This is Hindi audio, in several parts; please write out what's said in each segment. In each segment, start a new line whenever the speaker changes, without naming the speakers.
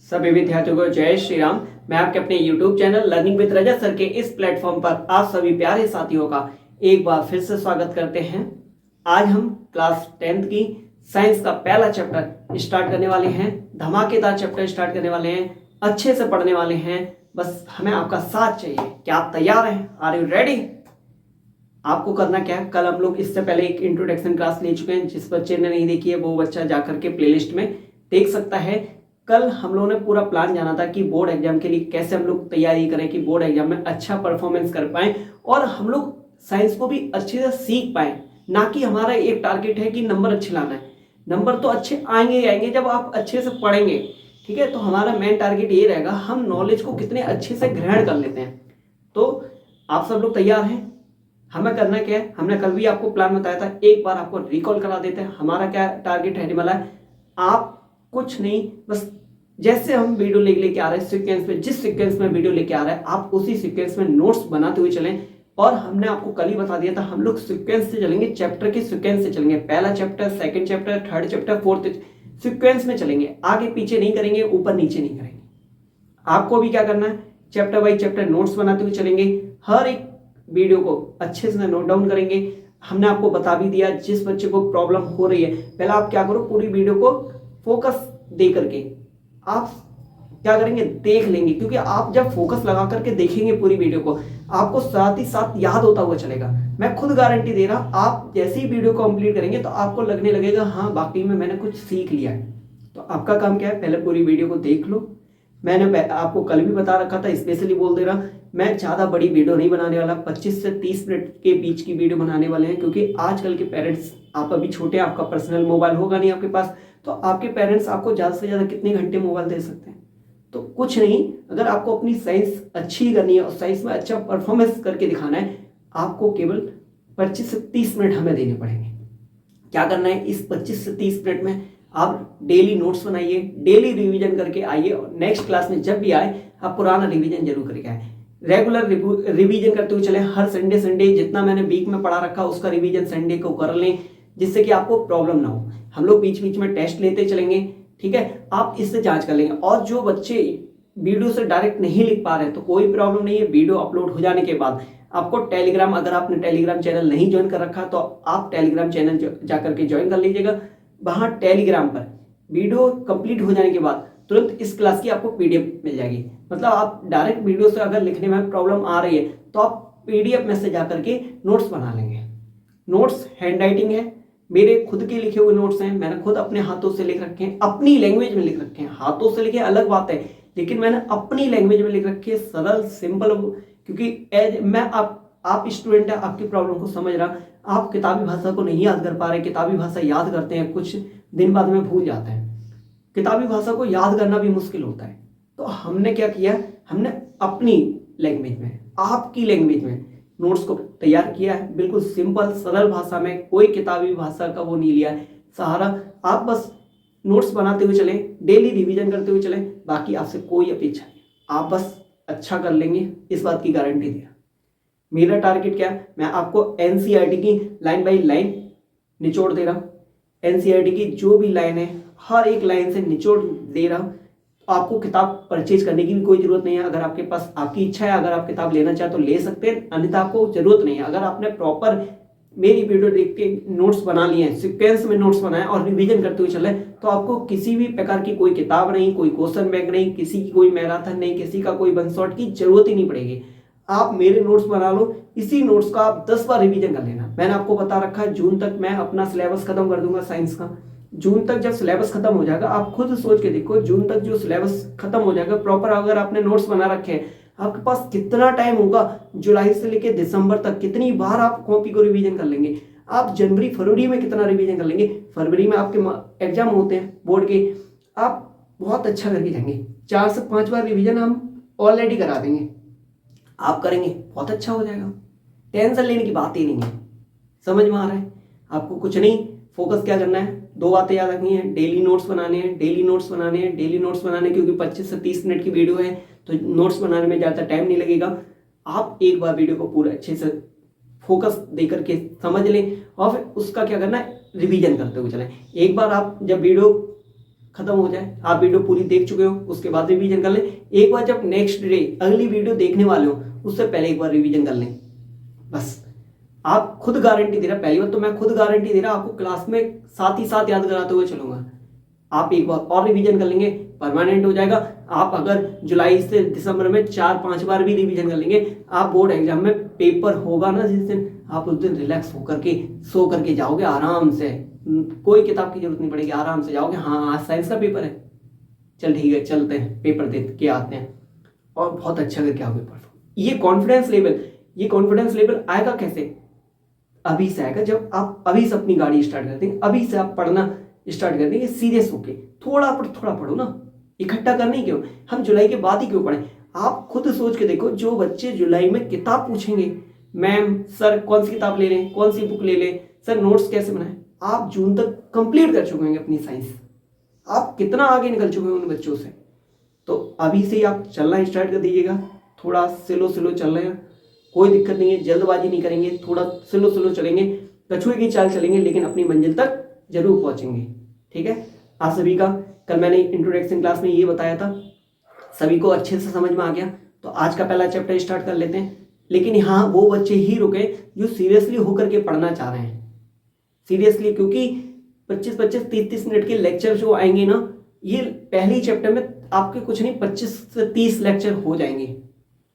सभी विद्यार्थियों को जय श्री राम। मैं आपके अपने YouTube channel learning with Rajat sir के इस प्लेटफॉर्म पर आप सभी प्यारे साथियों का एक बार फिर से स्वागत करते हैं। आज हम क्लास 10th की साइंस का पहला चैप्टर स्टार्ट करने वाले हैं। धमाकेदार चैप्टर स्टार्ट करने वाले हैं, अच्छे से पढ़ने वाले हैं। बस हमें आपका साथ चाहिए। क्या आप तैयार हैं? Are you ready? आपको करना क्या है, कल हम लोग इससे पहले एक इंट्रोडक्शन क्लास ले चुके हैं। जिस बच्चे ने नहीं देखी है वो बच्चा जाकर के प्लेलिस्ट में देख सकता है। कल हम लोगों ने पूरा प्लान जाना था कि बोर्ड एग्जाम के लिए कैसे हम लोग तैयारी करें कि बोर्ड एग्जाम में अच्छा परफॉर्मेंस कर पाएं और हम लोग साइंस को भी अच्छे से सीख पाएं। ना कि हमारा एक टारगेट है कि नंबर अच्छे लाना है। नंबर तो अच्छे आएंगे ही आएंगे जब आप अच्छे से पढ़ेंगे, ठीक है। तो हमारा मेन टारगेट ये रहेगा हम नॉलेज को कितने अच्छे से ग्रहण कर लेते हैं। तो आप सब लोग तैयार हैं? हमें करना क्या है, हमने कल भी आपको प्लान बताया था, एक बार आपको रिकॉल करा देते हैं। हमारा क्या टारगेट रहने वाला है, आप कुछ नहीं, बस जैसे हम वीडियो लेके आ रहे हैं सीक्वेंस में, जिस सीक्वेंस में वीडियो लेके आ रहा है आप उसी सीक्वेंस में नोट्स बनाते हुए चलें। और हमने आपको कल ही बता दिया था हम लोग सीक्वेंस से चलेंगे, चैप्टर के सीक्वेंस से चलेंगे। पहला chapter, second chapter, third chapter, fourth sequence में चलेंगे, आगे पीछे नहीं करेंगे, ऊपर नीचे नहीं करेंगे। आपको भी क्या करना है, चैप्टर बाई चैप्टर नोट्स बनाते हुए चलेंगे। हर एक वीडियो को अच्छे से नोट डाउन करेंगे। हमने आपको बता भी दिया जिस बच्चे को प्रॉब्लम हो रही है, पहले आप क्या करो, पूरी वीडियो को फोकस दे करके आप क्या करेंगे, देख लेंगे। क्योंकि आप जब फोकस लगा करके देखेंगे पूरी वीडियो को, आपको साथ ही साथ याद होता हुआ चलेगा। मैं खुद गारंटी दे रहा, आप जैसे ही वीडियो कंप्लीट करेंगे तो आपको लगने लगेगा हाँ वाकई में मैंने कुछ सीख लिया है। तो आपका काम क्या है, पहले पूरी वीडियो को देख लो। मैंने आपको कल भी बता रखा था, स्पेशली बोल दे रहा, मैं ज़्यादा बड़ी वीडियो नहीं बनाने वाला, 25 से 30 मिनट के बीच की वीडियो बनाने वाले हैं। क्योंकि आजकल के पेरेंट्स, आप अभी छोटे हैं, आपका पर्सनल मोबाइल होगा नहीं आपके पास, तो आपके पेरेंट्स आपको ज़्यादा से ज़्यादा कितने घंटे मोबाइल दे सकते हैं? तो कुछ नहीं। अगर आपको अपनी साइंस अच्छी करनी है और साइंस में अच्छा परफॉर्मेंस करके दिखाना है, आपको केवल 25 से 30 मिनट हमें देने पड़ेंगे। क्या करना है, इस 25 से 30 मिनट में आप डेली नोट्स बनाइए, डेली रिवीजन करके आइए और नेक्स्ट क्लास में जब भी आए आप पुराना रिवीजन जरूर करके आए। रेगुलर रिवीजन करते हुए चले। हर संडे जितना मैंने वीक में पढ़ा रखा उसका रिवीजन संडे को कर लें, जिससे कि आपको प्रॉब्लम ना हो। हम लोग बीच बीच में टेस्ट लेते चलेंगे, ठीक है, आप इससे जांच कर लेंगे। और जो बच्चे वीडियो से डायरेक्ट नहीं लिख पा रहे हैं तो कोई प्रॉब्लम नहीं है। वीडियो अपलोड हो जाने के बाद आपको टेलीग्राम, अगर आपने टेलीग्राम चैनल नहीं ज्वाइन कर रखा तो आप टेलीग्राम चैनल जाकर के ज्वाइन कर लीजिएगा। वहां टेलीग्राम पर वीडियो कंप्लीट हो जाने के बाद तुरंत इस क्लास की आपको पीडीएफ मिल जाएगी। मतलब आप डायरेक्ट वीडियो से अगर लिखने में प्रॉब्लम आ रही है तो आप पीडीएफ में से जाकर के नोट्स बना लेंगे। नोट्स हैंड राइटिंग है, मेरे खुद के लिखे हुए नोट्स हैं, मैंने खुद अपने हाथों से लिख रखे हैं, अपनी लैंग्वेज में लिख रखे हैं। हाथों से लिखे अलग बात है, लेकिन मैंने अपनी लैंग्वेज में लिख रखी है, सरल सिंपल। क्योंकि एज मैं आप स्टूडेंट है, आपकी प्रॉब्लम को समझ रहा, आप किताबी भाषा को नहीं याद कर पा रहे। किताबी भाषा याद करते हैं, कुछ दिन बाद में भूल जाते हैं। किताबी भाषा को याद करना भी मुश्किल होता है। तो हमने क्या किया, हमने अपनी लैंग्वेज में, आपकी लैंग्वेज में नोट्स को तैयार किया है। बिल्कुल सिंपल सरल भाषा में, कोई किताबी भाषा का वो नहीं लिया है सहारा। आप बस नोट्स बनाते हुए चलें, डेली रिवीजन करते हुए चलें, बाकी आपसे कोई अपेक्षा नहीं, आप बस अच्छा कर लेंगे, इस बात की गारंटी दिया। मेरा टारगेट क्या है, मैं आपको एनसीईआरटी की लाइन बाई लाइन निचोड़ दे रहा हूँ। एनसीईआरटी की जो भी लाइन है हर एक लाइन से निचोड़ दे रहा हूँ। आपको किताब परचेज करने की भी कोई जरूरत नहीं है। अगर आपके पास, आपकी इच्छा है, अगर आप किताब लेना चाहे तो ले सकते हैं, अन्यथा आपको जरूरत नहीं है। अगर आपने प्रॉपर मेरी वीडियो देख के नोट्स बना लिए हैं, सीक्वेंस में नोट्स बनाए और रिवीजन करते हुए चले, तो आपको किसी भी प्रकार की कोई किताब नहीं, कोई क्वेश्चन बैंक नहीं, किसी की कोई मैराथन नहीं, किसी का कोई वन शॉट की जरूरत ही नहीं पड़ेगी। आप मेरे नोट्स बना लो, इसी नोट्स का आप 10 बार रिवीजन कर लेना। मैंने आपको बता रखा है जून तक मैं अपना सिलेबस खत्म कर दूंगा साइंस का। जून तक जब सिलेबस खत्म हो जाएगा, आप खुद सोच के देखो, जून तक जो सिलेबस खत्म हो जाएगा प्रॉपर, अगर आपने नोट्स बना रखे हैं, आपके पास कितना टाइम होगा, जुलाई से लेकर दिसंबर तक कितनी बार आप कॉपी को रिवीजन कर लेंगे। आप जनवरी फरवरी में कितना रिवीजन कर लेंगे। फरवरी में आपके एग्जाम होते हैं बोर्ड के, आप बहुत अच्छा करके जाएंगे। 4 से 5 बार रिवीजन हम ऑलरेडी करा देंगे, आप करेंगे, बहुत अच्छा हो जाएगा। टेंशन लेने की बात ही नहीं है। समझ में आ रहा है आपको? कुछ नहीं, फोकस क्या करना है, 2 बातें याद रखनी है, डेली नोट्स बनाने हैं, डेली नोट्स बनाने हैं, डेली नोट्स बनाने। क्योंकि 25 से 30 मिनट की वीडियो है तो नोट्स बनाने में ज़्यादा टाइम नहीं लगेगा। आप एक बार वीडियो को पूरा अच्छे से फोकस दे करके समझ लें और फिर उसका क्या करना है, रिवीजन करते हुए चलें। एक बार आप जब वीडियो खत्म हो जाए। आप वीडियो पूरी देख चुके हो, उसके बाद रिवीजन कर लें। एक बार जब नेक्स्ट डे अगली वीडियो देखने वाले हो उससे पहले एक बार रिवीजन कर लें। बस आप खुद गारंटी दे रहा, पहली बात तो मैं खुद गारंटी दे रहा, आपको क्लास में साथ ही साथ याद कराते हुए चलूंगा। आप एक बार और रिवीजन कर लेंगे, परमानेंट हो जाएगा। आप अगर जुलाई से दिसंबर में 4-5 बार भी रिवीजन कर लेंगे, आप बोर्ड एग्जाम में पेपर होगा ना जिस दिन, आप उस दिन रिलैक्स होकर के सो करके जाओगे आराम से। कोई किताब की जरूरत नहीं पड़ेगी, आराम से जाओगे। हाँ आज साइंस का पेपर है, चल ठीक है चलते हैं पेपर दे के आते हैं, और बहुत अच्छा करके आओगे परफॉर्म। ये कॉन्फिडेंस लेवल आएगा कैसे? अभी से आएगा जब आप अभी से अपनी गाड़ी स्टार्ट कर देंगे, अभी से आप पढ़ना स्टार्ट कर देंगे सीरियस होके। थोड़ा पढ़ो ना, इकट्ठा करने क्यों, हम जुलाई के बाद ही क्यों पढ़ें? आप खुद सोच के देखो, जो बच्चे जुलाई में किताब पूछेंगे, मैम सर कौन सी किताब ले लें, कौन सी बुक ले लें, सर नोट्स कैसे बनाएं, आप जून तक कंप्लीट कर चुके होंगे अपनी साइंस। आप कितना आगे निकल चुके हैं उन बच्चों से। तो अभी से ही आप चलना स्टार्ट कर दीजिएगा, थोड़ा स्लो चल रहे हैं, कोई दिक्कत नहीं है, जल्दबाजी नहीं करेंगे, थोड़ा स्लो चलेंगे, कछुए की चाल चलेंगे, लेकिन अपनी मंजिल तक जरूर पहुंचेंगे। ठीक है, आप सभी का कल मैंने इंट्रोडक्शन क्लास में ये बताया था, सभी को अच्छे से समझ में आ गया। तो आज का पहला चैप्टर स्टार्ट कर लेते हैं। लेकिन यहाँ वो बच्चे ही रुके जो सीरियसली होकर के पढ़ना चाह रहे हैं, सीरियसली, क्योंकि 25-25, 30-30 मिनट के लेक्चर जो आएंगे ना, ये पहले चैप्टर में आपके कुछ नहीं 25 से 30 लेक्चर हो जाएंगे।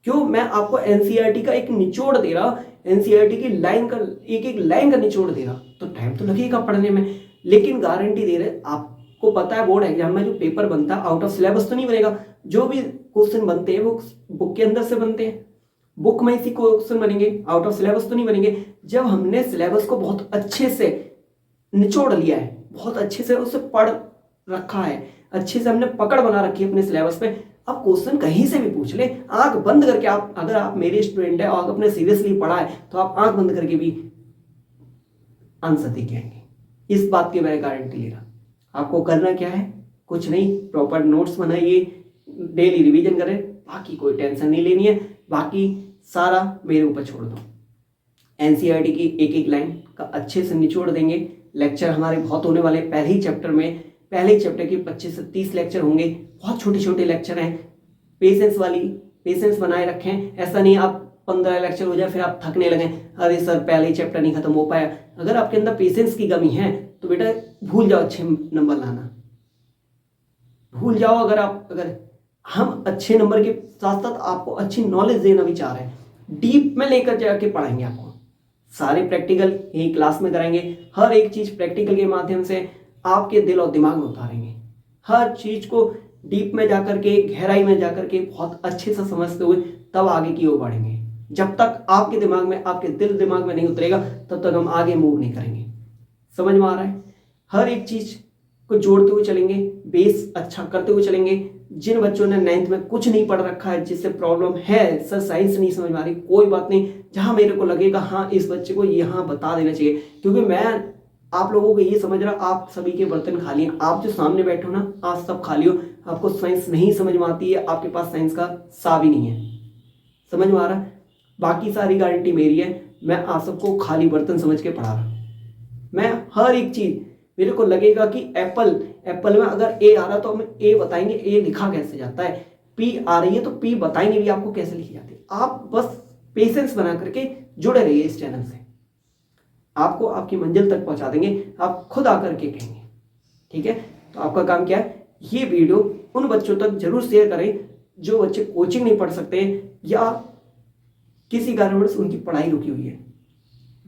क्यों? मैं आपको एनसीईआरटी का एक निचोड़ दे रहा, एनसीईआरटी की लाइन का एक लाइन का निचोड़ दे रहा, तो टाइम तो लगेगा पढ़ने में, लेकिन गारंटी दे रहे। आपको पता है बोर्ड एग्जाम में जो पेपर बनता है आउट ऑफ सिलेबस तो नहीं बनेगा, जो भी क्वेश्चन बनते हैं वो बुक के अंदर से बनते हैं, बुक में इसी क्वेश्चन बनेंगे, आउट ऑफ सिलेबस तो नहीं बनेंगे। जब हमने सिलेबस को बहुत अच्छे से निचोड़ लिया है, बहुत अच्छे से उसे पढ़ रखा है, अच्छे से हमने पकड़ बना रखी है अपने सिलेबस पे, अब क्वेश्चन कहीं से भी पूछ ले, आंख बंद करके आप, अगर आप मेरे स्टूडेंट है और आपने सीरियसली पढ़ा है तो आप आंख बंद करके भी आंसर दे के आएंगे। इस बात की मैं गारंटी ले रहा। आपको करना क्या है? कुछ नहीं, प्रॉपर नोट्स बनाइए, डेली रिवीजन करें, बाकी कोई टेंशन नहीं लेनी है, बाकी सारा मेरे ऊपर छोड़ दो। एनसीईआरटी की एक लाइन का अच्छे से निचोड़ देंगे। लेक्चर हमारे बहुत होने वाले, पहले ही चैप्टर के 25 से 30 लेक्चर होंगे, बहुत छोटे लेक्चर हैं। पेशेंस बनाए रखें, ऐसा नहीं आप 15 लेक्चर हो जाए फिर आप थकने लगे, अरे सर पहले ही चैप्टर नहीं खत्म हो पाया। अगर आपके अंदर पेशेंस की कमी है तो बेटा भूल जाओ अच्छे नंबर लाना, भूल जाओ। अगर हम अच्छे नंबर के साथ साथ आपको अच्छी नॉलेज देना भी चाह रहे हैं, डीप में लेकर जाके पढ़ाएंगे आपको, सारे प्रैक्टिकल यही क्लास में कराएंगे, हर एक चीज प्रैक्टिकल के माध्यम से आपके दिल और दिमाग में उतारेंगे, हर चीज को डीप में जाकर के, गहराई में जाकर के बहुत अच्छे से समझते हुए तब आगे की ओर बढ़ेंगे। जब तक आपके दिमाग में, आपके दिल दिमाग में नहीं उतरेगा तब तक हम आगे मूव नहीं करेंगे। समझ में आ रहा है? हर एक चीज को जोड़ते हुए चलेंगे, बेस अच्छा करते हुए चलेंगे। जिन बच्चों ने 9th में कुछ नहीं पढ़ रखा है, जिससे प्रॉब्लम है, सर साइंस नहीं समझ में आ रही, कोई बात नहीं, जहां मेरे को लगेगा हाँ इस बच्चे को यहाँ बता देना चाहिए, क्योंकि मैं आप लोगों को ये समझ रहा, आप सभी के बर्तन खाली हैं, आप जो सामने बैठे हो ना, आप सब खाली हो, आपको साइंस नहीं समझ में आती है, आपके पास साइंस का सा भी नहीं है। समझ में आ रहा है? बाकी सारी गारंटी मेरी है, मैं आप सबको खाली बर्तन समझ के पढ़ा रहा। मैं हर एक चीज, मेरे को लगेगा कि एप्पल में अगर ए आ रहा तो हम ए बताएंगे, ए लिखा कैसे जाता है, पी आ रही है तो पी बताएंगे भी आपको कैसे लिखी जाती है। आप बस पेशेंस बना करके जुड़े रहिए इस चैनल से, आपको आपकी मंजिल तक पहुंचा देंगे, आप खुद आकर के कहेंगे। ठीक है, तो आपका काम क्या है, ये वीडियो उन बच्चों तक जरूर शेयर करें जो बच्चे कोचिंग नहीं पढ़ सकते या किसी कारणवश उनकी पढ़ाई रुकी हुई है।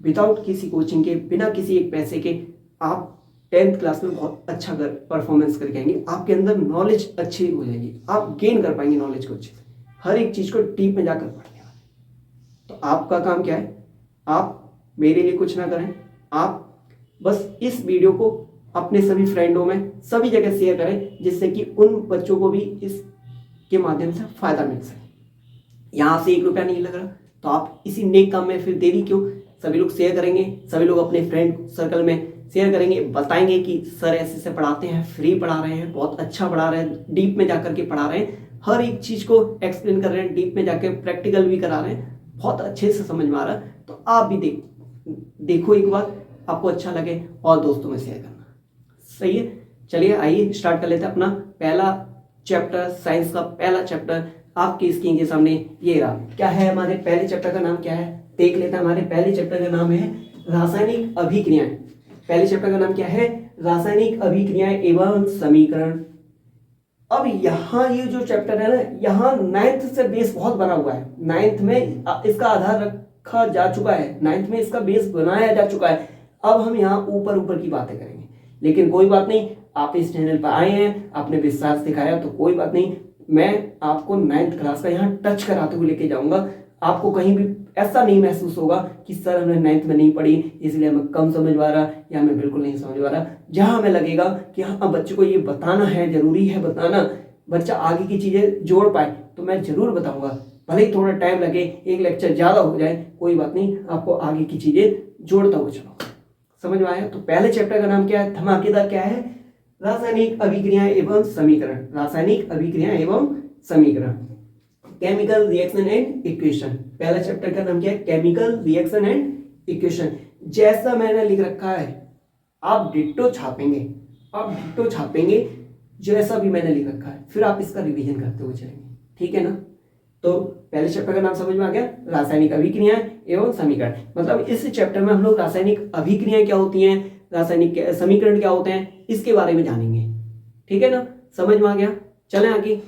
विदाउट किसी कोचिंग के, बिना किसी एक पैसे के आप 10th क्लास में बहुत अच्छा परफॉर्मेंस करके आएंगे, आपके अंदर नॉलेज अच्छी हो जाएगी, आप गेन कर पाएंगे नॉलेज को अच्छे से, हर एक चीज को डीप में जाकर पढ़ने वाले। तो आपका काम क्या है, आप मेरे लिए कुछ ना करें, आप बस इस वीडियो को अपने सभी फ्रेंडों में सभी जगह शेयर करें, जिससे कि उन बच्चों को भी इसके माध्यम से फायदा मिल सके। यहाँ से 1 रुपया नहीं लग रहा तो आप इसी नेक काम में फिर देरी क्यों? सभी लोग शेयर करेंगे, सभी लोग अपने फ्रेंड सर्कल में शेयर करेंगे, बताएंगे कि सर ऐसे से पढ़ाते हैं, फ्री पढ़ा रहे हैं, बहुत अच्छा पढ़ा रहे हैं, डीप में जाकर के पढ़ा रहे हैं, हर एक चीज को एक्सप्लेन कर रहे हैं, डीप में जाकर प्रैक्टिकल भी करा रहे हैं, बहुत अच्छे से समझ में आ रहा है। तो आप भी देखो एक बार, आपको अच्छा लगे और दोस्तों में शेयर करना। सही है, चलिए आइए स्टार्ट कर लेते हैं अपना पहला चैप्टर, साइंस का पहला चैप्टर आपकी स्क्रीन के सामने ये रहा। क्या है हमारे पहले चैप्टर का नाम, क्या है देख लेते हैं। हमारे पहले चैप्टर का नाम है रासायनिक अभिक्रियाएं। पहले चैप्टर का नाम क्या है, रासायनिक अभिक्रियाएं एवं समीकरण। अब यहाँ ये जो चैप्टर है ना, यहाँ 9th से बेस बहुत बना हुआ है। 9th में इसका आधार रखा जा चुका है, 9th में इसका बेस बनाया जा चुका है। अब हम यहाँ ऊपर ऊपर की बातें करेंगे, लेकिन कोई बात नहीं, आप इस चैनल पर आए हैं, आपने विश्वास दिखाया तो कोई बात नहीं, मैं आपको 9th क्लास का यहाँ टच कराते हुए लेके जाऊंगा। आपको कहीं भी ऐसा नहीं महसूस होगा कि सर हमने 9th में नहीं पढ़ी इसलिए हमें कम समझ आ रहा या हमें बिल्कुल नहीं समझ आ रहा। जहां हमें लगेगा कि हाँ बच्चे को ये बताना है, जरूरी है बताना, बच्चा आगे की चीजें जोड़ पाए, तो मैं जरूर बताऊंगा। भले ही थोड़ा टाइम लगे, एक लेक्चर ज्यादा हो जाए, कोई बात नहीं, आपको आगे की चीजें जोड़ता हुआ चलो। समझ में आया? तो पहले चैप्टर का नाम क्या है, धमाकेदार, क्या है, रासायनिक अभिक्रियाएं एवं समीकरण। रासायनिक अभिक्रियाएं एवं समीकरण, केमिकल रिएक्शन एंड इक्वेशन। पहला चैप्टर का नाम क्या है, केमिकल रिएक्शन एंड इक्वेशन। जैसा मैंने लिख रखा है आप डिट्टो छापेंगे, आप डिट्टो छापेंगे जैसा भी मैंने लिख रखा है, फिर आप इसका रिवीजन करते हुए चलेंगे, ठीक है ना। तो पहले चैप्टर का नाम समझ में आ गया, रासायनिक अभिक्रियाएं एवं समीकरण। मतलब इस चैप्टर में हम लोग रासायनिक अभिक्रियाएं क्या होती हैं, रासायनिक समीकरण क्या होते हैं, इसके बारे में जानेंगे, ठीक है ना। समझ में आ गया? चलें आगे।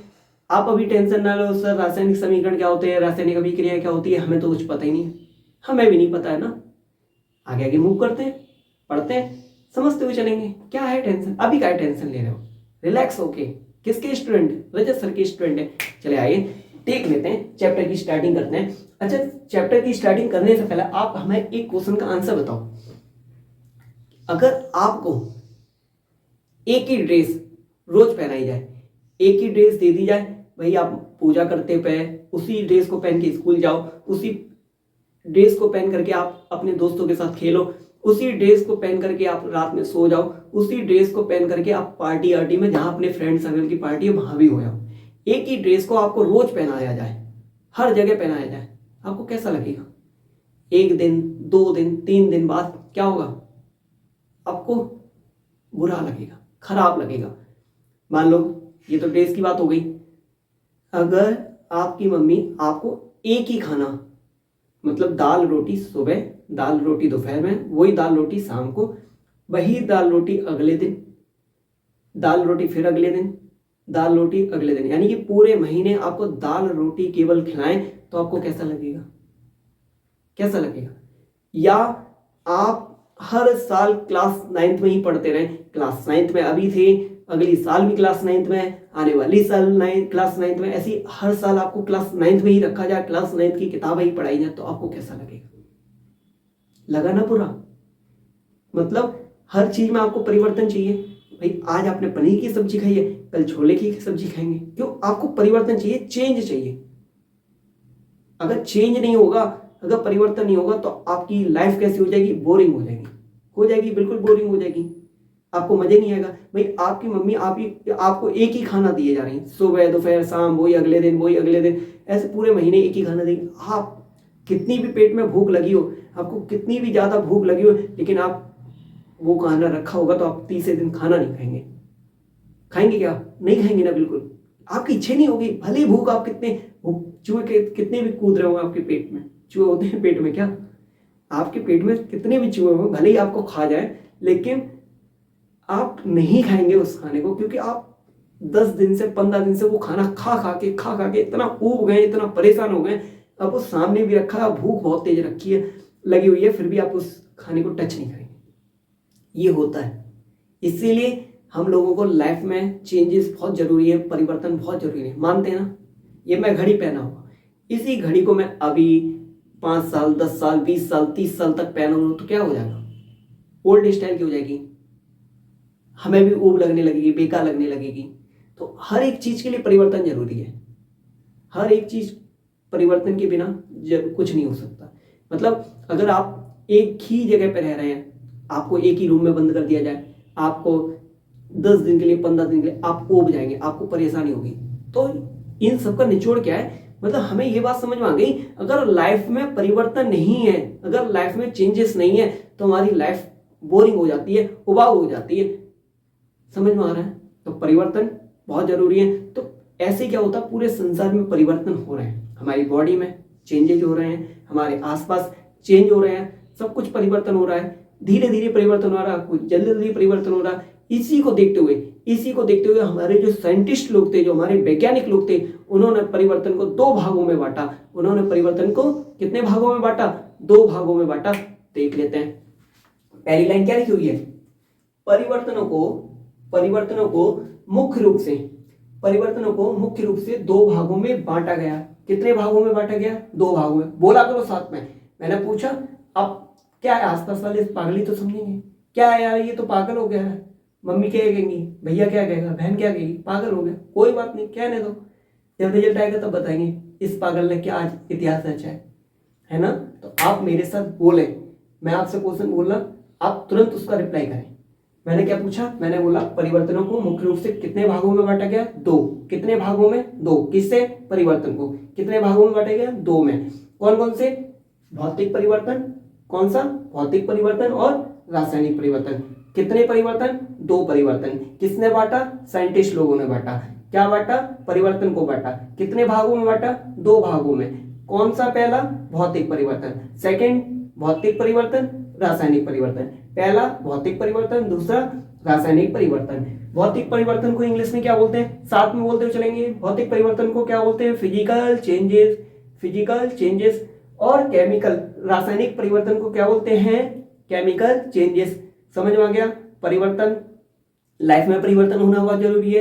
आप अभी टेंशन ना लो, सर रासायनिक समीकरण क्या होते हैं, रासायनिक अभिक्रिया क्या होती है, हमें तो कुछ पता ही नहीं है, हमें भी नहीं पता है ना। आगे आगे मूव करते हैं, पढ़ते हैं, समझते हुए चलेंगे। क्या है टेंशन, अभी क्या टेंशन ले रहे हो, रिलैक्स होके। किसके स्टूडेंट, रजत सर के स्टूडेंट है। चले आइए देख लेते हैं, चैप्टर की स्टार्टिंग करते हैं। अच्छा, चैप्टर की स्टार्टिंग करने से पहले आप हमें एक क्वेश्चन का आंसर बताओ। अगर आपको एक ही ड्रेस रोज पहनाई जाए, एक ही ड्रेस दे दी जाए, भाई आप पूजा करते पे उसी ड्रेस को पहन के स्कूल जाओ, उसी ड्रेस को पहन करके आप अपने दोस्तों के साथ खेलो, उसी ड्रेस को पहन करके आप रात में सो जाओ, उसी ड्रेस को पहन करके आप पार्टी आर्टी में, जहां अपने फ्रेंड सर्कल की पार्टी है वहां भी हो जाओ, एक ही ड्रेस को आपको रोज पहनाया जाए, हर जगह पहनाया जाए, आपको कैसा लगेगा? एक दिन, 2 दिन, 3 दिन बाद क्या होगा? आपको बुरा लगेगा, खराब लगेगा। मान लो ये तो ड्रेस की बात हो गई। अगर आपकी मम्मी आपको एक ही खाना, मतलब दाल रोटी सुबह, दाल रोटी दोपहर में, वही दाल रोटी शाम को, वही दाल रोटी अगले दिन, दाल रोटी फिर अगले दिन, दाल रोटी अगले दिन, यानी कि पूरे महीने आपको दाल रोटी केवल खिलाएं, तो आपको कैसा लगेगा? कैसा लगेगा? या आप हर साल क्लास 9th में ही पढ़ते रहे, क्लास 9th में अभी थे, अगली साल भी क्लास 9th में, आने वाली साल क्लास 9th में, ऐसी हर साल आपको क्लास 9th में ही रखा जाए, क्लास 9th की किताबें ही पढ़ाई जाए, तो आपको कैसा लगेगा? लगा ना बुरा? मतलब हर चीज में आपको परिवर्तन चाहिए। भाई आज आपने पनीर की सब्जी खाई है, कल छोले की सब्जी खाएंगे, क्यों? आपको परिवर्तन चाहिए, चेंज चाहिए। अगर चेंज नहीं होगा, अगर परिवर्तन नहीं होगा, तो आपकी लाइफ कैसी हो जाएगी? बोरिंग हो जाएगी, बिल्कुल बोरिंग हो जाएगी, आपको मजे नहीं आएगा। भाई आपकी मम्मी आपको एक ही खाना दिए जा रही है, सुबह दोपहर शाम, वही अगले दिन, वही अगले दिन, ऐसे पूरे महीने एक ही खाना देंगे। आप कितनी भी पेट में भूख लगी हो, आपको कितनी भी ज्यादा भूख लगी हो, लेकिन आप वो खाना रखा होगा तो आप तीसरे दिन खाना नहीं खाएंगे। खाएंगे क्या? नहीं खाएंगे ना, बिल्कुल। आपकी इच्छा नहीं होगी, भले ही भूख, आप चूहे कितने भी कूद रहे होंगे आपके पेट में, चूहे होते हैं पेट में क्या, आपके पेट में कितने भी चूहे होंगे, भले ही आपको खा जाए, लेकिन आप नहीं खाएंगे उस खाने को, क्योंकि आप 10 दिन से 15 दिन से वो खाना खा खा के इतना ऊब गए, इतना परेशान हो गए। अब वो सामने भी रखा, भूख बहुत तेज रखी है, लगी हुई है, फिर भी आप उस खाने को टच नहीं करेंगे। ये होता है। इसीलिए हम लोगों को लाइफ में चेंजेस बहुत जरूरी है, परिवर्तन बहुत जरूरी है, मानते हैं ना। ये मैं घड़ी पहना हुआ, इसी घड़ी को मैं अभी 5 साल, 10 साल, 20 साल, 30 साल तक पहना हूं, तो क्या हो जाएगा? ओल्ड स्टाइल की हो जाएगी, हमें भी ऊब लगने लगेगी, बेकार लगने लगेगी। तो हर एक चीज के लिए परिवर्तन जरूरी है, हर एक चीज परिवर्तन के बिना कुछ नहीं हो सकता। मतलब अगर आप एक ही जगह पर रह रहे हैं, आपको एक ही रूम में बंद कर दिया जाए, आपको 10 दिन के लिए, 15 दिन के लिए आप ऊब जाएंगे, आपको परेशानी होगी। तो इन सबका निचोड़ क्या है? मतलब हमें ये बात समझ में आ गई, अगर लाइफ में परिवर्तन नहीं है, अगर लाइफ में चेंजेस नहीं है, तो हमारी लाइफ बोरिंग हो जाती है, उबाऊ हो जाती है। समझ में आ रहा है? तो परिवर्तन बहुत जरूरी है। तो ऐसे क्या होता है, पूरे संसार में परिवर्तन हो रहे हैं, हमारी बॉडी में चेंजेज हो रहे हैं, हमारे आसपास चेंज हो रहे हैं, सब कुछ परिवर्तन हो रहा है, धीरे धीरे परिवर्तन हो रहा है, कुछ जल्दी जल्दी परिवर्तन हो रहा है। इसी को देखते हुए हमारे जो साइंटिस्ट लोग थे, जो हमारे वैज्ञानिक लोग थे, उन्होंने परिवर्तन को दो भागों में बांटा। उन्होंने परिवर्तन को कितने भागों में बांटा? दो भागों में बांटा। देख लेते हैं। पहली लाइन क्या लिखी हुई है? परिवर्तनों को मुख्य रूप से दो भागों में बांटा गया। कितने भागों में बांटा गया? दो भागों में। बोला करो साथ में। मैंने पूछा, अब क्या है, आसपास वाले पागल तो समझेंगे, क्या है यार ये तो पागल हो गया है, मम्मी क्या कहेंगी, भैया क्या कहेगा, बहन क्या कहेगी, पागल हो गया। कोई बात नहीं, कहने दो, जब रिजल्ट आएगा तब बताएंगे इस पागल ने क्या आज इतिहास रचा है ना। तो आप मेरे साथ बोले, मैं आपसे क्वेश्चन बोलना, आप तुरंत उसका रिप्लाई करें। मैंने क्या पूछा? मैंने बोला परिवर्तनों को मुख्य रूप से कितने भागों में बांटा गया? दो। कितने भागों में? दो। किससे? परिवर्तन को कितने भागों में बांटा गया? दो में। कौन कौन से? भौतिक परिवर्तन। कौन सा? भौतिक परिवर्तन और रासायनिक परिवर्तन। कितने परिवर्तन? दो परिवर्तन। किसने बांटा? साइंटिस्ट लोगों ने बांटा। क्या बांटा? परिवर्तन को बांटा। कितने भागों में बांटा? दो भागों में। कौन सा? पहला भौतिक परिवर्तन, सेकंड भौतिक परिवर्तन, रासायनिक परिवर्तन। पहला भौतिक परिवर्तन, दूसरा रासायनिक परिवर्तन। भौतिक परिवर्तन को इंग्लिश में क्या बोलते हैं? साथ में बोलते हुए चलेंगे। भौतिक परिवर्तन को क्या बोलते हैं? Physical changes. और केमिकल, रासायनिक परिवर्तन को क्या बोलते हैं? Chemical changes. समझ में आ गया? परिवर्तन, लाइफ में परिवर्तन होना बहुत जरूरी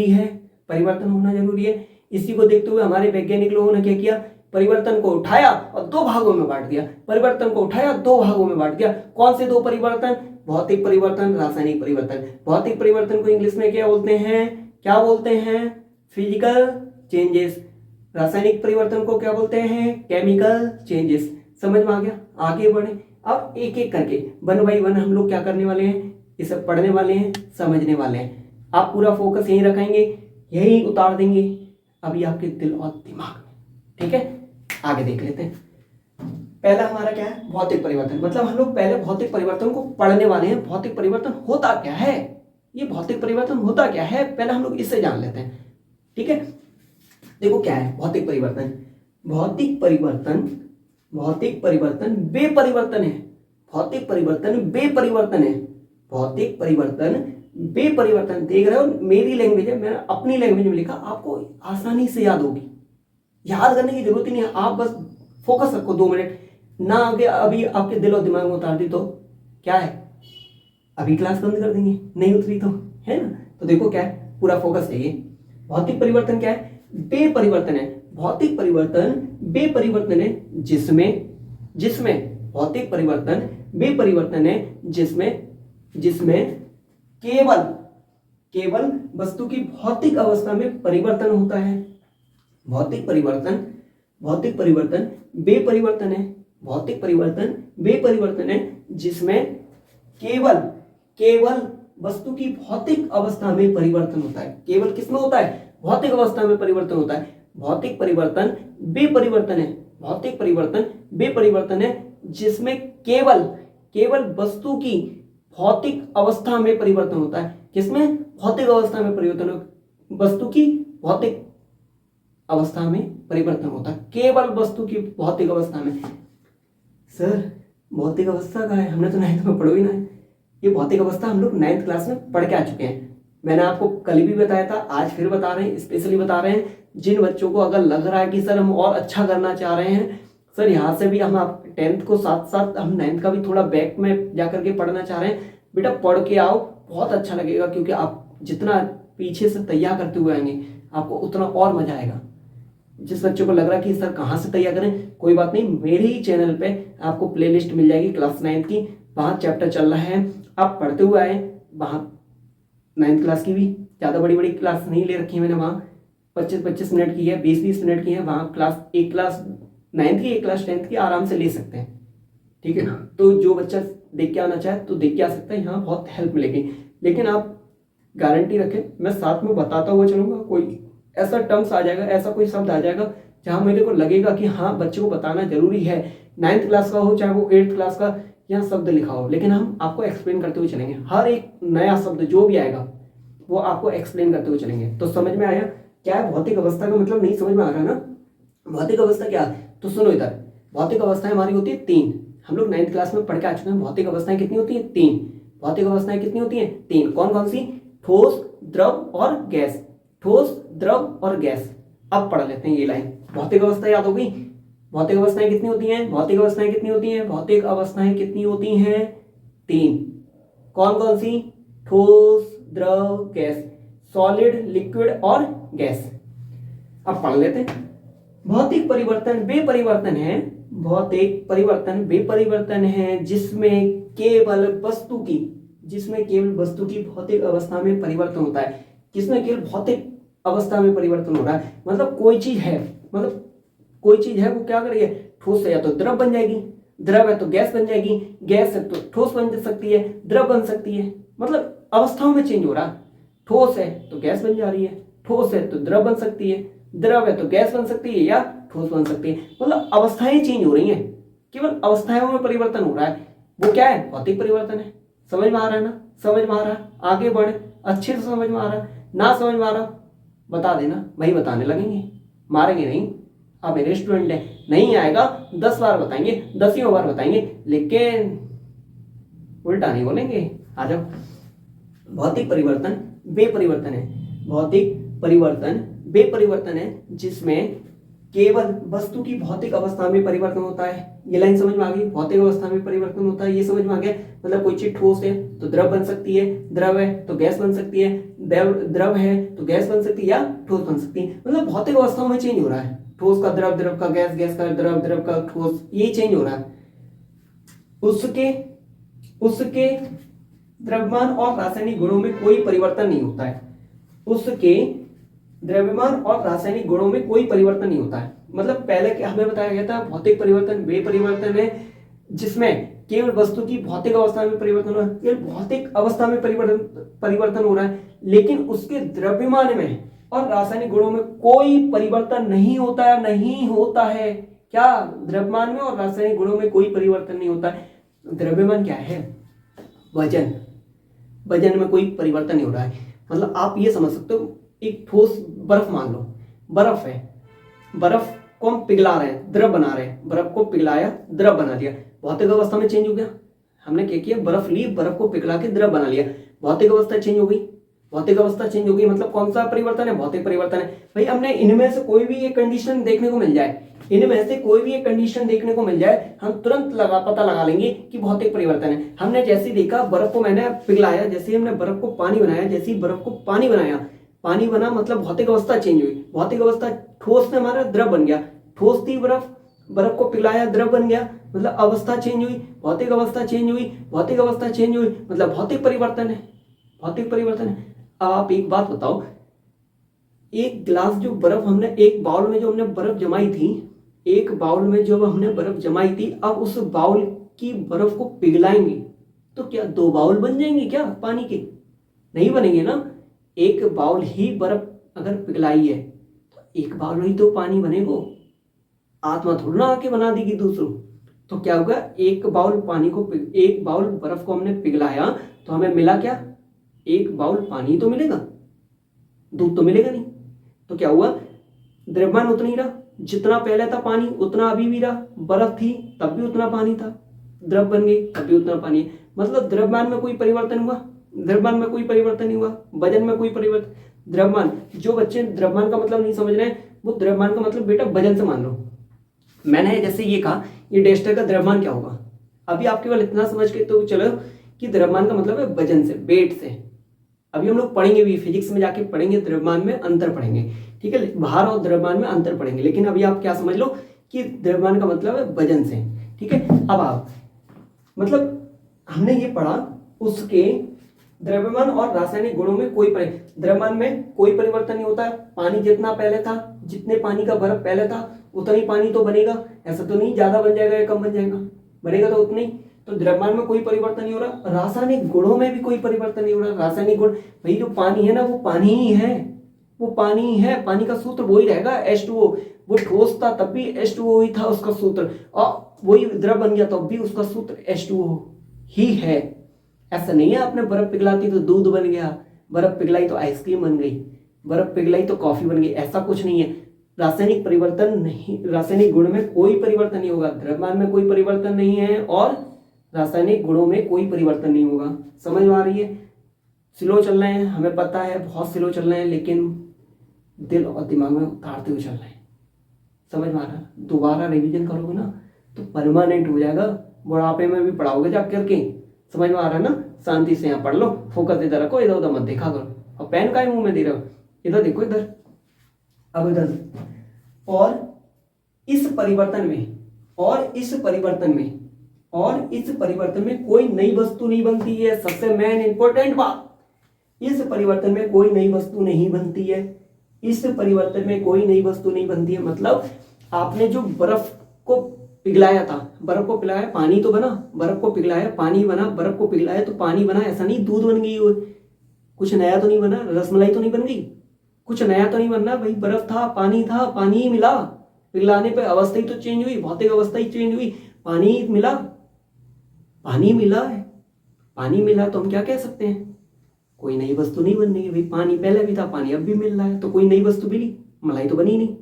है। परिवर्तन होना जरूरी है। इसी को देखते हुए हमारे वैज्ञानिक लोगों ने क्या किया? परिवर्तन को उठाया और दो भागों में बांट दिया। कौन से दो परिवर्तन? भौतिक परिवर्तन, रासायनिक परिवर्तन। भौतिक परिवर्तन को इंग्लिश में क्या बोलते हैं? Physical changes. रासायनिक परिवर्तन को क्या बोलते हैं? Chemical changes. समझ में आ गया? आगे बढ़े। अब एक एक करके वन बाई वन हम लोग क्या करने वाले हैं? ये सब पढ़ने वाले हैं, समझने वाले हैं। आप पूरा फोकस यहीं रखेंगे, यही उतार देंगे अभी आपके दिल और दिमाग में। ठीक है, आगे देख लेते हैं। पहला हमारा क्या है? भौतिक परिवर्तन। मतलब हम लोग पहले भौतिक परिवर्तन को पढ़ने वाले हैं। भौतिक परिवर्तन होता क्या है, ये भौतिक परिवर्तन होता क्या है, पहले हम लोग इससे जान लेते हैं। ठीक है, देखो क्या है भौतिक परिवर्तन। भौतिक परिवर्तन बेपरिवर्तन है। भौतिक परिवर्तन बेपरिवर्तन। देख रहे हो, मेरी लैंग्वेज है, मैंने अपनी लैंग्वेज में लिखा, आपको आसानी से याद होगी। याद करने की जरूरत ही नहीं है, आप बस फोकस रखो 2 मिनट ना। आगे अभी आपके दिल और दिमाग में उतार दी तो क्या है, अभी क्लास बंद कर देंगे, नहीं उतरी तो, है ना। तो देखो क्या है, पूरा फोकस चाहिए। भौतिक परिवर्तन क्या है? बेपरिवर्तन है। भौतिक परिवर्तन बेपरिवर्तन है जिसमें भौतिक परिवर्तन बेपरिवर्तन है जिसमें केवल वस्तु की भौतिक अवस्था में परिवर्तन होता है। भौतिक परिवर्तन बेपरिवर्तन है। भौतिक परिवर्तन बेपरिवर्तन है जिसमें केवल वस्तु की भौतिक अवस्था में परिवर्तन होता है। केवल किसमें होता है? भौतिक अवस्था में परिवर्तन होता है। भौतिक परिवर्तन बेपरिवर्तन है जिसमें केवल वस्तु की भौतिक अवस्था में परिवर्तन होता है। किसमें? भौतिक अवस्था में परिवर्तन, वस्तु की भौतिक अवस्था में परिवर्तन होता है, केवल वस्तु की भौतिक अवस्था में। सर भौतिक अवस्था का है, हमने तो 9th में पढ़ो ही ना है। ये भौतिक अवस्था हम लोग 9th क्लास में पढ़ के आ चुके हैं। मैंने आपको कल भी बताया था, आज फिर बता रहे हैं, स्पेशली बता रहे हैं। जिन बच्चों को अगर लग रहा है कि सर हम और अच्छा करना चाह रहे हैं, सर यहाँ से भी हम आप 10th को साथ साथ हम 9th का भी थोड़ा बैक में जाकर के पढ़ना चाह रहे हैं, बेटा पढ़ के आओ, बहुत अच्छा लगेगा। क्योंकि आप जितना पीछे से तैयार करते हुए आएंगे आपको उतना और मजा आएगा। जिस बच्चों को लग रहा है कि सर कहाँ से तैयार करें, कोई बात नहीं, मेरे ही चैनल पे आपको प्लेलिस्ट मिल जाएगी क्लास 9th की। वहाँ चैप्टर चल रहा है, आप पढ़ते हुए आए। वहाँ 9th क्लास की भी ज़्यादा बड़ी क्लास नहीं ले रखी है मैंने, वहाँ 25-25 मिनट की है, 20-20 मिनट की है। वहाँ एक क्लास 9th की, एक क्लास 10th की आराम से ले सकते हैं। ठीक है, तो जो बच्चा देख के आना चाहे तो देख के आ सकता है, यहाँ बहुत हेल्प मिलेगी। लेकिन आप गारंटी रखें, मैं साथ में बताता हुआ चलूँगा। कोई ऐसा टर्म्स आ जाएगा, ऐसा कोई शब्द आ जाएगा जहाँ मेरे को लगेगा कि हाँ बच्चे को बताना जरूरी है, 9th क्लास का हो चाहे वो 8th क्लास का, यहाँ शब्द लिखा हो, लेकिन हम आपको एक्सप्लेन करते हुए चलेंगे। हर एक नया शब्द जो भी आएगा वो आपको एक्सप्लेन करते हुए चलेंगे। तो समझ में आया क्या है भौतिक अवस्था का मतलब? नहीं समझ में आ रहा ना? भौतिक अवस्था क्या है तो सुनो इधर। भौतिक अवस्थाएं हमारी होती है 3। हम लोग 9th क्लास में पढ़ के आ चुके हैं। भौतिक अवस्थाएं कितनी होती है? 3। भौतिक अवस्थाएं कितनी होती हैं? 3। कौन कौन सी? ठोस, द्रव और गैस। ठोस, द्रव और गैस। अब पढ़ लेते हैं ये लाइन। भौतिक अवस्था याद हो गई? भौतिक अवस्थाएं कितनी होती हैं? भौतिक अवस्थाएं कितनी होती हैं? भौतिक अवस्थाएं कितनी होती हैं? 3। कौन कौन सी? ठोस, द्रव, गैस। सॉलिड, लिक्विड और गैस। अब पढ़ लेते हैं। भौतिक परिवर्तन वे परिवर्तन है, भौतिक परिवर्तन वे परिवर्तन है जिसमें केवल वस्तु की भौतिक अवस्था में परिवर्तन होता है। किसमें? केवल भौतिक अवस्था में परिवर्तन हो रहा है। मतलब कोई चीज है वो क्या करेगी? ठोस है या तो द्रव बन जाएगी, द्रव है तो गैस बन जाएगी, गैस है तो ठोस बन सकती है, द्रव बन सकती है। मतलब अवस्थाओं में चेंज हो रहा है। ठोस है तो गैस बन जा रही है, ठोस है तो द्रव बन सकती है, द्रव है तो गैस बन सकती है या ठोस बन सकती है। मतलब अवस्थाएं चेंज हो रही हैं, केवल अवस्थाओं में परिवर्तन हो रहा है। वो क्या है? भौतिक परिवर्तन है। समझ में आ रहा है ना? समझ में आ रहा है? आगे बढ़े, अच्छे से समझ में आ रहा है? ना समझ में आ रहा बता देना, वही बताने लगेंगे, मारेंगे नहीं। आप मेरे स्टूडेंट हैं, नहीं आएगा 10 बार बताएंगे, 10वीं बार बताएंगे, लेकिन उल्टा नहीं बोलेंगे। आ जाओ। भौतिक परिवर्तन वे परिवर्तन है, भौतिक परिवर्तन वे परिवर्तन है जिसमें केवल वस्तु की भौतिक अवस्था में परिवर्तन होता है। ये लाइन समझ में आ गई? भौतिक अवस्था में परिवर्तन होता है, ये समझ में आ गया। मतलब कोई चीज ठोस है तो द्रव बन सकती है, द्रव है तो गैस बन सकती है, द्रव है तो गैस बन सकती है या ठोस बन सकती है। मतलब भौतिक अवस्थाओं में चेंज हो रहा है। ठोस का द्रव, द्रव का गैस, गैस का द्रव, द्रव का ठोस, ये चेंज हो रहा है। उसके द्रव्यमान और रासायनिक गुणों में कोई परिवर्तन नहीं होता है। उसके द्रव्यमान और रासायनिक गुणों में कोई परिवर्तन नहीं होता है। मतलब पहले क्या हमें बताया गया था? भौतिक परिवर्तन वे परिवर्तन है जिसमें केवल वस्तु की भौतिक अवस्था में परिवर्तन हो रहा है, केवल भौतिक अवस्था में परिवर्तन हो रहा है, लेकिन उसके द्रव्यमान में और रासायनिक गुणों में कोई परिवर्तन नहीं होता है। नहीं होता है क्या? द्रव्यमान में और रासायनिक गुणों में कोई परिवर्तन नहीं होता है। द्रव्यमान क्या है? वजन। वजन में कोई परिवर्तन नहीं हो रहा है। मतलब आप ये समझ सकते हो, एक ठोस बर्फ मान लो, बर्फ है, बर्फ को हम पिघला रहे हैं, द्रव बना रहे हैं, बर्फ को पिघलाया, द्रव बना दिया, भौतिक अवस्था में चेंज हो गया। हमने क्या किया? बर्फ ली, बर्फ को पिघला के द्रव बना लिया, भौतिक अवस्था चेंज हो गई। भौतिक अवस्था चेंज हो गई मतलब कौन सा परिवर्तन है? भौतिक परिवर्तन है। भाई हमने इनमें से कोई भी एक कंडीशन देखने को मिल जाए, इनमें से कोई भी एक कंडीशन देखने को मिल जाए, हम तुरंत पता लगा लेंगे कि भौतिक परिवर्तन है। हमने जैसे देखा बर्फ को मैंने पिघलाया, जैसे हमने बर्फ को पानी बनाया, जैसे बर्फ को पानी बनाया, पानी बना मतलब भौतिक अवस्था चेंज हुई। भौतिक अवस्था ठोस से हमारा द्रव बन गया, ठोस थी बर्फ, बर्फ को पिघलाया, द्रव बन गया, मतलब अवस्था चेंज हुई, भौतिक अवस्था चेंज हुई, भौतिक अवस्था चेंज हुई, मतलब भौतिक परिवर्तन है। भौतिक परिवर्तन है। अब आप एक बात बताओ, एक गिलास जो बर्फ हमने, एक बाउल में जो हमने बर्फ जमाई थी, एक बाउल में जो हमने बर्फ जमाई थी, अब उस बाउल की बर्फ को पिघलाएंगे तो क्या 2 बाउल बन जाएंगे क्या पानी के? नहीं बनेंगे ना। एक बाउल ही बर्फ अगर पिघलाई है तो एक बाउल ही तो पानी बनेगा। आत्मा थोड़ा ना आके बना देगी दूसरों। तो क्या होगा? एक बाउल पानी को, एक बाउल बर्फ को हमने पिघलाया तो हमें मिला क्या? एक बाउल पानी तो मिलेगा, दूध तो मिलेगा नहीं। तो क्या हुआ? द्रव्यमान उतना ही रहा, जितना पहले था पानी उतना अभी भी रहा। बर्फ थी तब भी उतना पानी था, द्रव बन गई तब भी उतना पानी। मतलब द्रव्यमान में कोई परिवर्तन हुआ? द्रव्यमान में कोई परिवर्तन नहीं हुआ। वजन में कोई परिवर्तन? द्रव्यमान, जो बच्चे द्रव्यमान का मतलब नहीं समझ रहे हैं, वो द्रव्यमान का मतलब बेटा वजन से मान लो। मैंने जैसे ये कहा, ये डेस्टर का द्रव्यमान क्या होगा? अभी आप केवल इतना समझ के तो चलो कि द्रव्यमान का मतलब है वजन से, वेट से। अभी हम लोग पढ़ेंगे भी, फिजिक्स में जाके पढ़ेंगे, द्रव्यमान में अंतर पढ़ेंगे, ठीक है, भार और द्रव्यमान में अंतर पढ़ेंगे। लेकिन अभी आप क्या समझ लो कि द्रव्यमान का मतलब है वजन से, ठीक है। अब आप मतलब हमने ये पढ़ा, उसके द्रव्यमान और रासायनिक गुणों में कोई द्रव्यमान में कोई परिवर्तन नहीं होता है। पानी जितना पहले था, जितने पानी का बर्फ पहले था उतना ही पानी तो बनेगा। ऐसा तो नहीं ज्यादा बन जाएगा या कम बन जाएगा, बनेगा तो उतना ही। तो द्रव्यमान में कोई परिवर्तन नहीं हो रहा, रासायनिक गुणों में भी कोई परिवर्तन नहीं हो रहा। रासायनिक गुण, भाई जो पानी है ना वो पानी ही है, वो पानी ही है, पानी का सूत्र वही रहेगा H2O। वो ठोस था तब भी H2O ही था उसका सूत्र, और वही द्रव बन गया तो अब भी उसका सूत्र H2O ही है। ऐसा नहीं है आपने बर्फ पिघलाती तो दूध बन गया, बर्फ पिघलाई तो आइसक्रीम बन गई, बर्फ पिघलाई तो कॉफी बन गई, ऐसा कुछ नहीं है। रासायनिक परिवर्तन नहीं, रासायनिक गुण में कोई परिवर्तन नहीं होगा, द्रव्यमान में कोई परिवर्तन नहीं है और रासायनिक गुणों में कोई परिवर्तन नहीं होगा। समझ में आ रही है? स्लो चल रहे हैं, हमें पता है बहुत स्लो चल रहे हैं, लेकिन दिल और दिमाग में उतारते हुए चल रहे हैं। समझ में आ रहा है? दोबारा रिवीजन करोगे ना तो परमानेंट हो जाएगा, बुढ़ापे में भी पढ़ाओगे जा करके। समझ में आ रहा है ना? शांति से यहाँ पढ़ लो, फोकस इधर रखो, इधर उधर मत देखा करो। और पेन का ही मुंह में दे रहे हो, इधर देखो, इधर, अब इधर। और इस परिवर्तन में कोई नई वस्तु नहीं बनती है। सबसे मेन इंपॉर्टेंट बात, इस परिवर्तन में कोई नई वस्तु नहीं बनती है। इस परिवर्तन में कोई नई वस्तु नहीं बनती है मतलब आपने जो बर्फ को पिघलाया था, बर्फ को पिघलाया पानी तो बना, बर्फ को पिघलाया पानी बना, बर्फ को पिघलाया तो पानी बना, ऐसा नहीं दूध बन गई हो। कुछ नया तो नहीं बना, रसमलाई तो नहीं बन गई, कुछ नया तो नहीं बनना भाई। बर्फ था, पानी ही मिला, पिघलाने पे अवस्था ही तो चेंज हुई, भौतिक अवस्था ही चेंज हुई, पानी मिला है। पानी मिला तो हम क्या कह सकते हैं? कोई नई वस्तु नहीं बन रही है भाई। पानी पहले भी था, पानी अब भी मिल रहा है, तो कोई नई वस्तु मिली? मलाई तो बनी नहीं,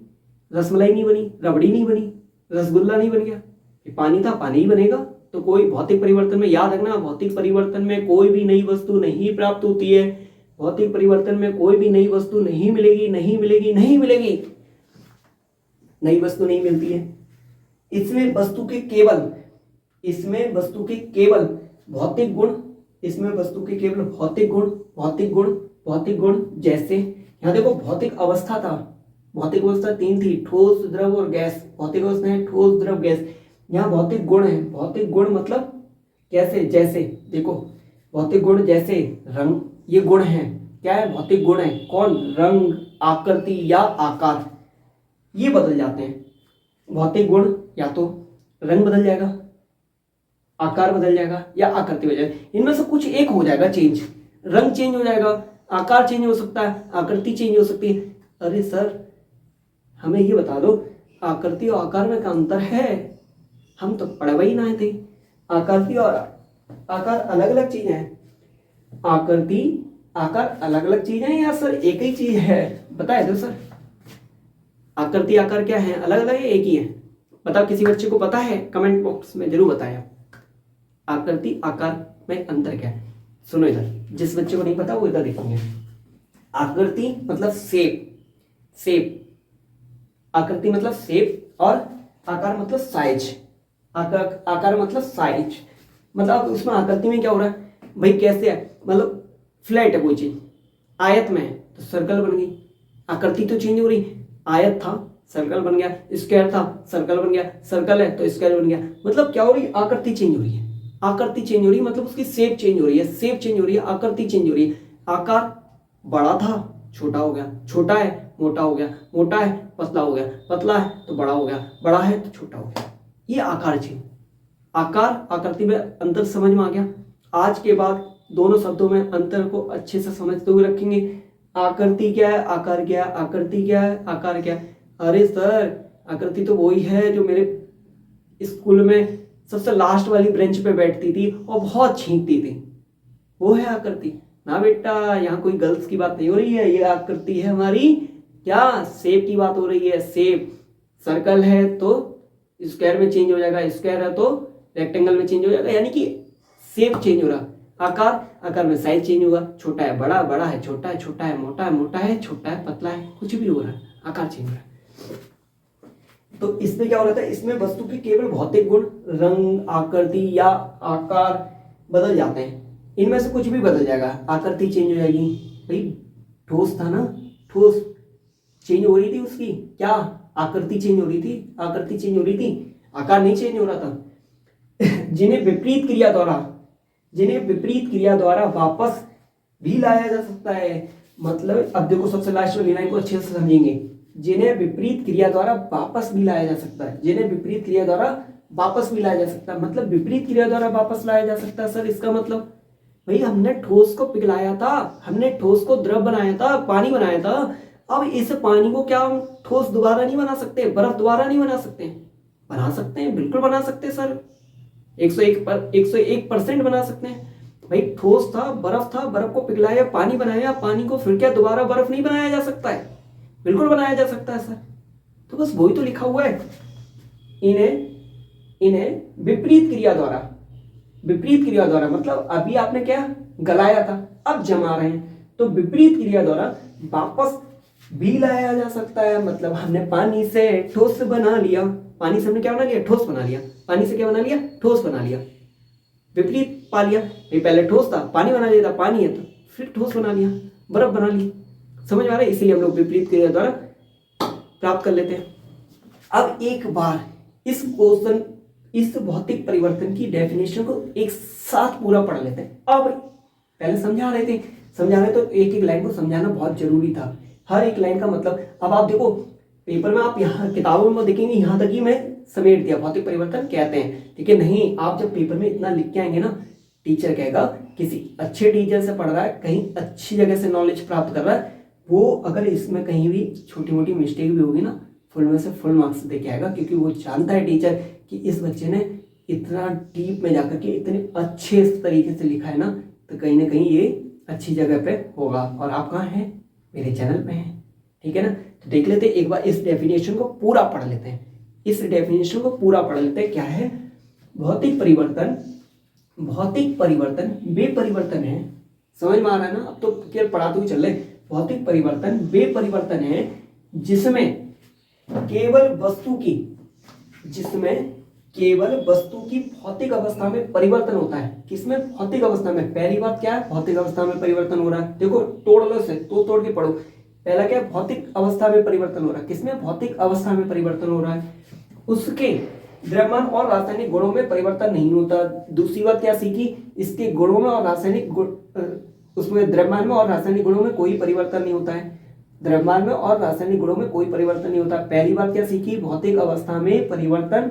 रसमलाई नहीं बनी, रबड़ी नहीं बनी, रसगुल्ला नहीं बन गया। पानी था, पानी ही बनेगा। तो कोई भौतिक परिवर्तन में, याद रखना, भौतिक परिवर्तन में कोई भी नई वस्तु नहीं प्राप्त होती है। भौतिक परिवर्तन में कोई भी नई वस्तु नहीं मिलेगी, नई वस्तु नहीं मिलती है। इसमें वस्तु के केवल भौतिक गुण, जैसे यहाँ देखो भौतिक अवस्था तीन थी, ठोस, द्रव और गैस। भौतिक अवस्था है ठोस, द्रव, गैस। यहाँ भौतिक गुण है। भौतिक गुण मतलब कैसे? जैसे देखो, भौतिक गुण जैसे रंग, ये गुण है। क्या है? भौतिक गुण है। कौन? रंग, आकृति या आकार, ये बदल जाते हैं। भौतिक गुण या तो रंग बदल जाएगा, आकार बदल जाएगा या आकृति बदल जाएगा। इनमें से कुछ एक हो जाएगा चेंज। रंग चेंज हो जाएगा, आकार चेंज हो सकता है, आकृति चेंज हो सकती है। अरे सर, हमें ये बता दो, आकृति और आकार में क्या अंतर है? हम तो पढ़े ही ना थे। आकृति और आकार अलग अलग चीजें हैं। आकृति, आकार अलग अलग चीजें हैं या सर एक ही चीज है? बताए दो सर, आकृति आकार क्या है? अलग अलग है, एक ही है? बताओ, किसी बच्चे को पता है? कमेंट बॉक्स में जरूर बताया। आकृति आकार में अंतर क्या है? सुनो इधर, जिस बच्चे को नहीं पता वो इधर देखेंगे। आकृति मतलब शेप, आकृति मतलब शेप और आकार मतलब साइज। आकार मतलब साइज, मतलब उसमें आकृति में क्या हो रहा है भाई? कैसे है? मतलब फ्लैट है कोई चीज, आयत में है तो सर्कल बन गई, आकृति तो चेंज हो रही। आयत था, सर्कल बन गया, स्क्वायर था, सर्कल बन गया, सर्कल है तो स्क्वायर बन गया। मतलब क्या हो रही? आकृति चेंज हो रही है। आकृति चेंज हो रही है मतलब उसकी शेप चेंज हो रही है, शेप चेंज हो रही है, आकृति चेंज हो रही है। आकार बड़ा था, छोटा हो गया, छोटा है, मोटा हो गया, मोटा है, पतला हो गया, पतला है तो बड़ा हो गया, बड़ा है तो छोटा हो गया। ये आकार चेंज। आकार आकृति में अंतर समझ में आ गया। आज के बाद दोनों शब्दों में अंतर को अच्छे से समझते हुए रखेंगे। आकृति क्या है, आकार क्या है, आकृति क्या है, आकार क्या है? अरे सर, आकृति तो वही है जो मेरे स्कूल में सबसे लास्ट वाली बेंच पे बैठती थी और बहुत छींकती थी, वो है आकृति। ना बेटा, यहाँ कोई गर्ल्स की बात नहीं हो रही है, ये आकृति है हमारी क्या? शेप की बात हो रही है। शेप, सर्कल है तो स्क्वायर में चेंज हो जाएगा, स्क्वायर है तो रेक्टेंगल में चेंज हो जाएगा, यानी कि शेप चेंज हो रहा। आकार में साइज चेंज होगा, छोटा है बड़ा, बड़ा है छोटा है, छोटा है मोटा है, मोटा है छोटा है, पतला है, कुछ भी हो रहा है, आकार चेंज हो रहा है। तो इसमें क्या हो रहा है? इसमें वस्तु के केवल भौतिक गुण, रंग, आकृति या आकार बदल जाते हैं। इनमें से कुछ भी बदल जाएगा, आकृति चेंज हो जाएगी। भाई ठोस था ना, ठोस चेंज हो रही थी उसकी क्या? आकृति चेंज हो रही थी, आकृति चेंज हो रही थी, आकार नहीं चेंज हो रहा था। जिन्हें विपरीत क्रिया द्वारा वापस भी लाया जा सकता है। मतलब अब देखो, सबसे लास्ट वाली लाइन को अच्छे से समझेंगे। जिन्हें विपरीत क्रिया द्वारा वापस भी लाया जा सकता है, जिन्हें विपरीत क्रिया द्वारा वापस भी लाया जा सकता है। मतलब विपरीत क्रिया द्वारा वापस लाया जा सकता है सर, इसका मतलब भाई हमने ठोस को पिघलाया था, हमने ठोस को द्रव बनाया था, पानी बनाया था। अब इस पानी को क्या हम ठोस दोबारा नहीं बना सकते? बर्फ दोबारा नहीं बना सकते? बना सकते हैं, बिल्कुल बना सकते हैं सर, 101% बना सकते हैं। भाई ठोस था, बर्फ को पिघलाया, पानी बनाया, पानी को फिर क्या दोबारा बर्फ नहीं बनाया जा सकता है? बिल्कुल बनाया जा सकता है सर। तो बस वही तो लिखा हुआ है, इन्हें विपरीत क्रिया द्वारा मतलब अभी आपने क्या गलाया था, अब जमा रहे हैं, तो विपरीत क्रिया द्वारा वापस भी लाया जा सकता है। मतलब हमने पानी से ठोस बना लिया, पानी से हमने क्या बना लिया? ठोस बना लिया। पानी से क्या बना लिया? ठोस बना लिया। विपरीत पा लिया, पहले ठोस था, पानी बना लिया था, पानी है तो फिर ठोस बना लिया, बर्फ बना ली। समझ में आ रहा है? इसीलिए हम लोग विपरीत क्रिया द्वारा प्राप्त कर लेते हैं। अब एक बार इस भौतिक परिवर्तन की डेफिनेशन को एक साथ पूरा पढ़ लेते हैं। अब पहले समझा रहे तो एक एक लाइन को समझाना बहुत जरूरी था, हर एक लाइन का मतलब। अब आप देखो पेपर में, आप यहाँ किताबों में देखेंगे, यहाँ तक ही मैं समेट दिया, भौतिक परिवर्तन कहते हैं, ठीक है? नहीं, आप जब पेपर में इतना लिख के आएंगे ना, टीचर कहेगा किसी अच्छे टीचर से पढ़ रहा है, कहीं अच्छी जगह से नॉलेज प्राप्त कर रहा है, वो अगर इसमें कहीं भी छोटी मोटी मिस्टेक भी होगी ना, फुल में से फुल मार्क्स दे के आएगा, क्योंकि वो जानता है टीचर कि इस बच्चे ने इतना डीप में जाकर के इतने अच्छे तरीके से लिखा है ना, तो कहीं ना कहीं ये अच्छी जगह पे होगा। और आप कहाँ हैं? मेरे चैनल पे हैं, ठीक है ना? तो देख लेते हैं एक बार, इस डेफिनेशन को पूरा पढ़ लेते हैं। क्या है? भौतिक परिवर्तन वे परिवर्तन है। समझ में आ रहा है ना? अब तो केवल पढ़ाते हुए चल रहे। भौतिक परिवर्तन वे परिवर्तन है जिसमें केवल वस्तु की भौतिक अवस्था में परिवर्तन होता है। किसमें? भौतिक अवस्था में। पहली बात क्या है? भौतिक अवस्था में परिवर्तन हो रहा है। देखो तोड़ लो इसे, तो तोड़ के पढ़ो। पहला क्या है? भौतिक अवस्था में परिवर्तन हो रहा है। किसमें? भौतिक अवस्था में परिवर्तन हो रहा है। उसके द्रव्यमान और रासायनिक गुणों में परिवर्तन नहीं होता। दूसरी बात क्या सीखी? इसके गुणों में और रासायनिक गुण, उसमें द्रव्यमान में और रासायनिक गुणों में कोई परिवर्तन नहीं होता है। द्रव्यमान में और रासायनिक गुणों में कोई परिवर्तन नहीं होता। पहली बात क्या सीखी? भौतिक अवस्था में परिवर्तन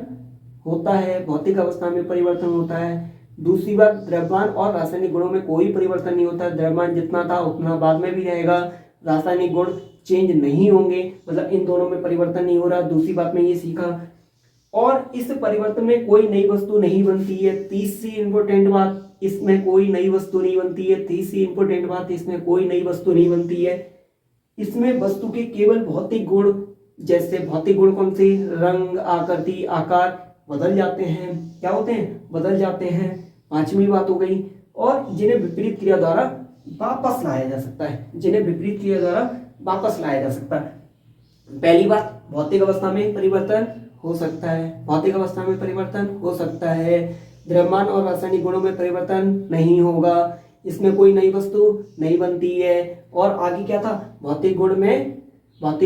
होता है, भौतिक अवस्था में परिवर्तन होता है। दूसरी बात, द्रव्यमान और रासायनिक गुणों में कोई परिवर्तन नहीं होता। द्रव्यमान जितना था उतना बाद में भी रहेगा, रासायनिक गुण चेंज नहीं होंगे, मतलब इन दोनों में परिवर्तन नहीं हो रहा। दूसरी बात में ये सीखा, और इस परिवर्तन में कोई नई वस्तु नहीं बनती है। तीसरी इंपॉर्टेंट बात, इसमें कोई नई वस्तु नहीं बनती है। तीसरी इंपॉर्टेंट बात, इसमें कोई नई वस्तु नहीं बनती है। इसमें वस्तु के केवल भौतिक गुण, जैसे भौतिक गुण कौन से? रंग, आकृति, आकार बदल जाते हैं। क्या होते हैं? बदल जाते हैं। पांचवी बात हो गई। और जिन्हें विपरीत क्रिया द्वारा वापस लाया जा सकता है। पहली बात, भौतिक अवस्था में परिवर्तन हो सकता है। द्रव्यमान और रासायनिक गुणों में परिवर्तन नहीं होगा। इसमें कोई नई वस्तु नहीं बनती है। और आगे क्या था? भौतिक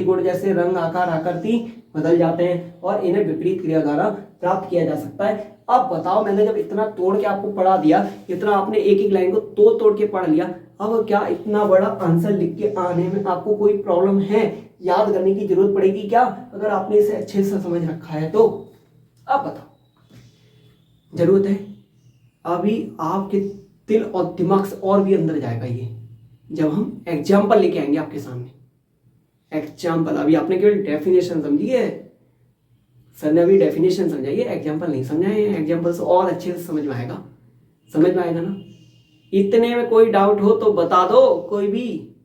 गुण जैसे रंग, आकार, आकृति बदल जाते हैं, और इन्हें विपरीत क्रिया द्वारा प्राप्त किया जा सकता है। अब बताओ, मैंने जब इतना तोड़ के आपको पढ़ा दिया, इतना आपने एक एक लाइन को तोड़ के पढ़ लिया, अब क्या इतना बड़ा आंसर लिख के आने में आपको कोई प्रॉब्लम है? याद करने की जरूरत पड़ेगी क्या, अगर आपने इसे अच्छे से समझ रखा है तो? अब बताओ, जरूरत है? अभी आपके दिल और दिमाग से और भी अंदर जाएगा ये, जब हम एग्जाम्पल लेके आएंगे आपके सामने। एग्जाम्पल, अभी आपने केवल डेफिनेशन समझी है, सर ने अभी डेफिनेशन समझाई है, एग्जाम्पल नहीं समझाए हैं। एग्जाम्पल से और अच्छे से समझ में आएगा ना? इतने में कोई डाउट हो तो बता दो, कोई भी।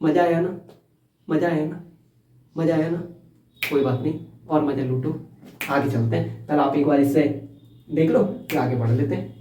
मजा आया ना? कोई बात नहीं, और मजा लूटो। आगे चलते हैं। पहले आप एक बार इससे देख लो, फिर आगे बढ़ लेते हैं।